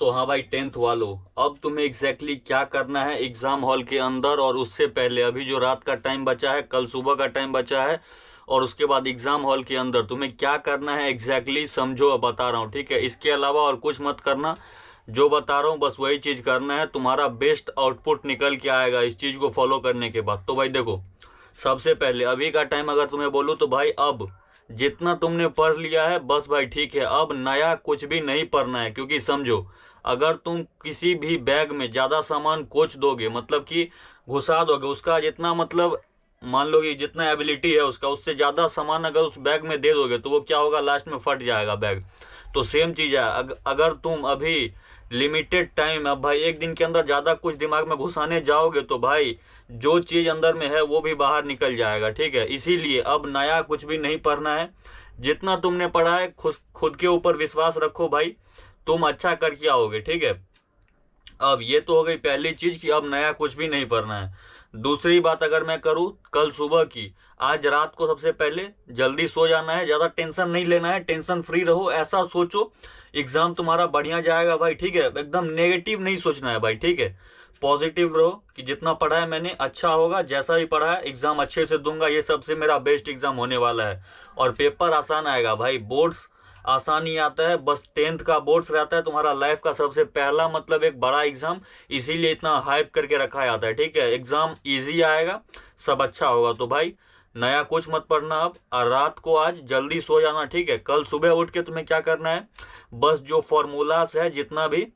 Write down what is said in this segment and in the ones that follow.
सो हाँ भाई, 10th वालों, अब तुम्हें एग्जैक्टली क्या करना है एग्जाम हॉल के अंदर और उससे पहले अभी जो रात का टाइम बचा है, कल सुबह का टाइम बचा है, और उसके बाद एग्जाम हॉल के अंदर तुम्हें क्या करना है एग्जैक्टली समझो। अब बता रहा हूँ, ठीक है? इसके अलावा और कुछ मत करना, जो बता रहा हूँ बस वही चीज करना है। तुम्हारा बेस्ट आउटपुट निकल के आएगा इस चीज को फॉलो करने के बाद। तो भाई देखो, सबसे पहले अभी का टाइम अगर तुम्हें बोलूँ तो भाई अब जितना तुमने पढ़ लिया है बस भाई, ठीक है? अब नया कुछ भी नहीं पढ़ना है, क्योंकि समझो, अगर तुम किसी भी बैग में ज्यादा सामान कोच दोगे, मतलब कि घुसा दोगे, उसका जितना मतलब मान लो कि जितना एबिलिटी है उसका, उससे ज्यादा सामान अगर उस बैग में दे दोगे तो वो क्या होगा, लास्ट में फट जाएगा बैग। तो सेम चीज है, अगर तुम अभी लिमिटेड टाइम, अब भाई एक दिन के अंदर ज्यादा कुछ दिमाग में घुसाने जाओगे तो भाई जो चीज अंदर में है वो भी बाहर निकल जाएगा, ठीक है? इसीलिए अब नया कुछ भी नहीं पढ़ना है। जितना तुमने पढ़ा है खुद खुद के ऊपर विश्वास रखो भाई, तुम अच्छा करके आओगे, ठीक है? अब ये तो हो गई पहली चीज कि अब नया कुछ भी नहीं पढ़ना है। दूसरी बात अगर मैं करूँ कल सुबह की, आज रात को सबसे पहले जल्दी सो जाना है, ज्यादा टेंशन नहीं लेना है, टेंशन फ्री रहो, ऐसा सोचो एग्जाम तुम्हारा बढ़िया जाएगा भाई, ठीक है? एकदम नेगेटिव नहीं सोचना है भाई, ठीक है? पॉजिटिव रहो कि जितना पढ़ा है मैंने अच्छा होगा, जैसा भी पढ़ा है एग्जाम अच्छे से दूंगा, ये सबसे मेरा बेस्ट एग्जाम होने वाला है। और पेपर आसान आएगा भाई, बोर्ड्स आसान ही आता है, बस 10th का बोर्ड्स रहता है तुम्हारा लाइफ का सबसे पहला मतलब एक बड़ा एग्जाम, इसीलिए इतना हाइप करके रखा जाता है, ठीक है? एग्जाम इजी आएगा, सब अच्छा होगा। तो भाई नया कुछ मत पढ़ना अब, और रात को आज जल्दी सो जाना, ठीक है? कल सुबह उठ के तुम्हें क्या करना है, बस जो फॉर्मूलाज है जितना भी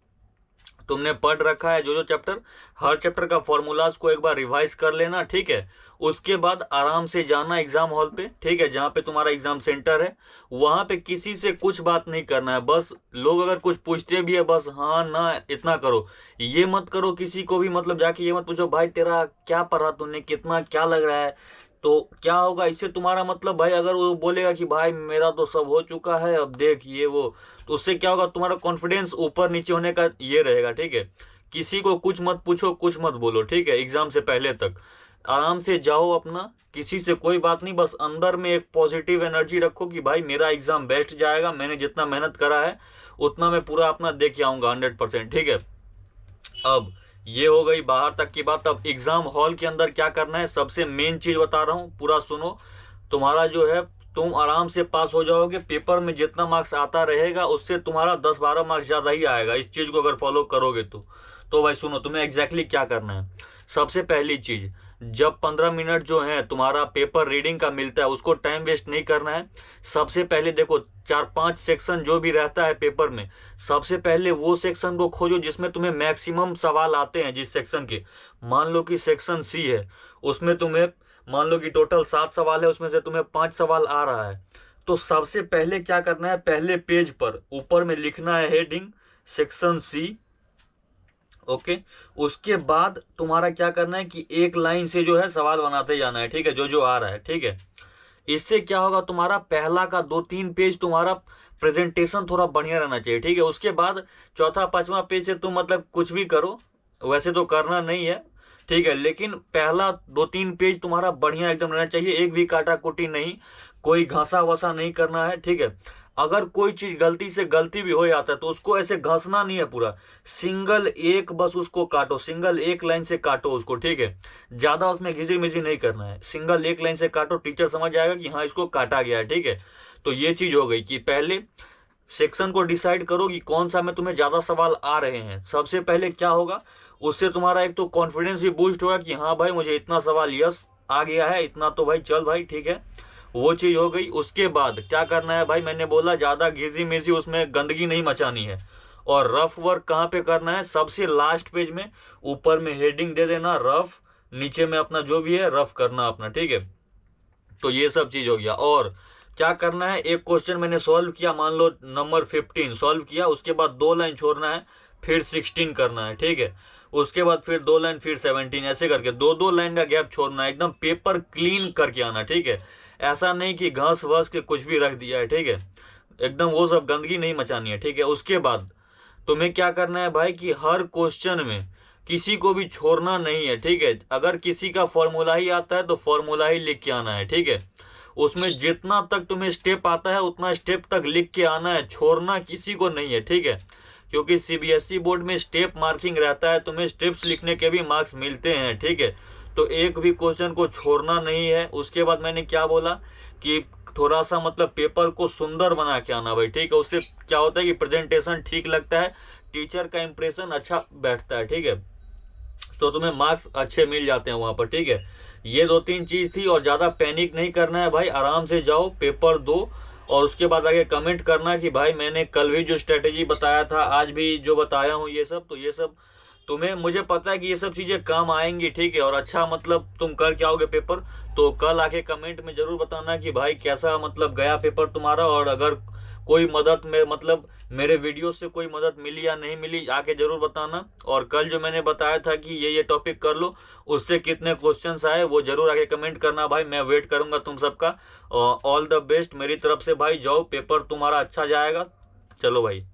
तुमने पढ़ रखा है, जो जो चैप्टर, हर चैप्टर का फॉर्मूलाज को एक बार रिवाइज कर लेना, ठीक है? उसके बाद आराम से जाना एग्जाम हॉल पे, ठीक है? जहाँ पे तुम्हारा एग्जाम सेंटर है, वहां पे किसी से कुछ बात नहीं करना है। बस लोग अगर कुछ पूछते भी है, बस हाँ ना इतना करो, ये मत करो किसी को भी मतलब जाके ये मत पूछो भाई तेरा क्या पढ़ा तूने, कितना क्या लग रहा है। तो क्या होगा इससे, तुम्हारा मतलब भाई अगर वो बोलेगा कि भाई मेरा तो सब हो चुका है अब देख ये वो, तो उससे क्या होगा, तुम्हारा कॉन्फिडेंस ऊपर नीचे होने का ये रहेगा, ठीक है? किसी को कुछ मत पूछो, कुछ मत बोलो, ठीक है? एग्जाम से पहले तक आराम से जाओ अपना, किसी से कोई बात नहीं, बस अंदर में एक पॉजिटिव एनर्जी रखो कि भाई मेरा एग्जाम बेस्ट जाएगा, मैंने जितना मेहनत करा है उतना मैं पूरा अपना दे के आऊंगा 100%, ठीक है? अब ये हो गई बाहर तक की बात। अब एग्जाम हॉल के अंदर क्या करना है, सबसे मेन चीज बता रहा हूँ, पूरा सुनो। तुम्हारा जो है, तुम आराम से पास हो जाओगे, पेपर में जितना मार्क्स आता रहेगा उससे तुम्हारा 10-12 मार्क्स ज्यादा ही आएगा, इस चीज को अगर फॉलो करोगे तो भाई सुनो, तुम्हें एग्जैक्टली क्या करना है। सबसे पहली चीज, जब 15 मिनट जो है तुम्हारा पेपर रीडिंग का मिलता है उसको टाइम वेस्ट नहीं करना है। सबसे पहले देखो, 4-5 सेक्शन जो भी रहता है पेपर में, सबसे पहले वो सेक्शन को खोजो जिसमें तुम्हें मैक्सिमम सवाल आते हैं। जिस सेक्शन के, मान लो कि सेक्शन सी है, उसमें तुम्हें मान लो कि टोटल 7 सवाल है, उसमें से तुम्हें 5 सवाल आ रहा है, तो सबसे पहले क्या करना है, पहले पेज पर ऊपर में लिखना है हेडिंग सेक्शन सी, ओके? उसके बाद तुम्हारा क्या करना है कि एक लाइन से जो है सवाल बनाते जाना है, ठीक है? जो जो आ रहा है, ठीक है? इससे क्या होगा, तुम्हारा पहला का 2-3 पेज तुम्हारा प्रेजेंटेशन थोड़ा बढ़िया रहना चाहिए, ठीक है? उसके बाद चौथा 5वां पेज से तुम मतलब कुछ भी करो, वैसे तो करना नहीं है, ठीक है? लेकिन पहला 2-3 पेज तुम्हारा बढ़िया एकदम रहना चाहिए, एक भी काटा कुटी नहीं, कोई घासा वसा नहीं करना है, ठीक है? अगर कोई चीज गलती से गलती भी हो जाता है तो उसको ऐसे घसना नहीं है पूरा, सिंगल एक बस उसको काटो, सिंगल एक लाइन से काटो उसको, ठीक है? ज्यादा उसमें घिसी मिजी नहीं करना है, सिंगल एक लाइन से काटो, टीचर समझ जाएगा कि हाँ इसको काटा गया है, ठीक है? तो ये चीज हो गई कि पहले सेक्शन को डिसाइड करो कि कौन सा में तुम्हें ज्यादा सवाल आ रहे हैं। सबसे पहले क्या होगा, उससे तुम्हारा एक तो कॉन्फिडेंस भी बूस्ट होगा कि हाँ भाई मुझे इतना सवाल यस आ गया है, इतना तो भाई चल भाई, ठीक है? वो चीज हो गई। उसके बाद क्या करना है भाई, मैंने बोला ज्यादा घिसी मिसी उसमें गंदगी नहीं मचानी है। और रफ वर्क कहाँ पे करना है, सबसे लास्ट पेज में, ऊपर में हेडिंग दे देना रफ, नीचे में अपना जो भी है रफ करना अपना, ठीक है? तो ये सब चीज हो गया। और क्या करना है, एक क्वेश्चन मैंने सॉल्व किया, मान लो नंबर 15 सॉल्व किया, उसके बाद 2 लाइन छोड़ना है, फिर 16 करना है, ठीक है? उसके बाद फिर 2 लाइन, फिर 17, ऐसे करके 2-2 लाइन का गैप छोड़ना है, एकदम पेपर क्लीन करके आना, ठीक है? ऐसा नहीं कि घास वास के कुछ भी रख दिया है, ठीक है? एकदम वो सब गंदगी नहीं मचानी है, ठीक है? उसके बाद तुम्हें क्या करना है भाई कि हर क्वेश्चन में किसी को भी छोड़ना नहीं है, ठीक है? अगर किसी का फॉर्मूला ही आता है तो फॉर्मूला ही लिख के आना है, ठीक है? उसमें जितना तक तुम्हें स्टेप आता है उतना स्टेप तक लिख के आना है, छोड़ना किसी को नहीं है, ठीक है? क्योंकि सीबीएसई बोर्ड में स्टेप मार्किंग रहता है, तुम्हें स्टेप्स लिखने के भी मार्क्स मिलते हैं, ठीक है। तो एक भी क्वेश्चन को छोड़ना नहीं है। उसके बाद मैंने क्या बोला कि थोड़ा सा मतलब पेपर को सुंदर बना के आना भाई, ठीक है। उससे क्या होता है कि प्रेजेंटेशन ठीक लगता है, टीचर का इंप्रेशन अच्छा बैठता है, ठीक है। तो तुम्हें मार्क्स अच्छे मिल जाते हैं वहां पर, ठीक है। ये 2-3 चीज थी, और ज्यादा पैनिक नहीं करना है भाई, आराम से जाओ पेपर दो। और उसके बाद आगे कमेंट करना कि भाई मैंने कल भी जो स्ट्रेटेजी बताया था, आज भी जो बताया हूँ ये सब, तो ये सब तुम्हें, मुझे पता है कि ये सब चीजें काम आएंगी, ठीक है। और अच्छा मतलब तुम कर के आओगे पेपर। तो कल आके कमेंट में जरूर बताना कि भाई कैसा मतलब गया पेपर तुम्हारा। और अगर कोई मदद में मतलब मेरे वीडियो से कोई मदद मिली या नहीं मिली, आके जरूर बताना। और कल जो मैंने बताया था कि ये टॉपिक कर लो, उससे कितने क्वेश्चंस आए वो जरूर आके कमेंट करना भाई, मैं वेट करूंगा तुम सबका। ऑल द बेस्ट मेरी तरफ से भाई, जाओ पेपर तुम्हारा अच्छा जाएगा। चलो भाई।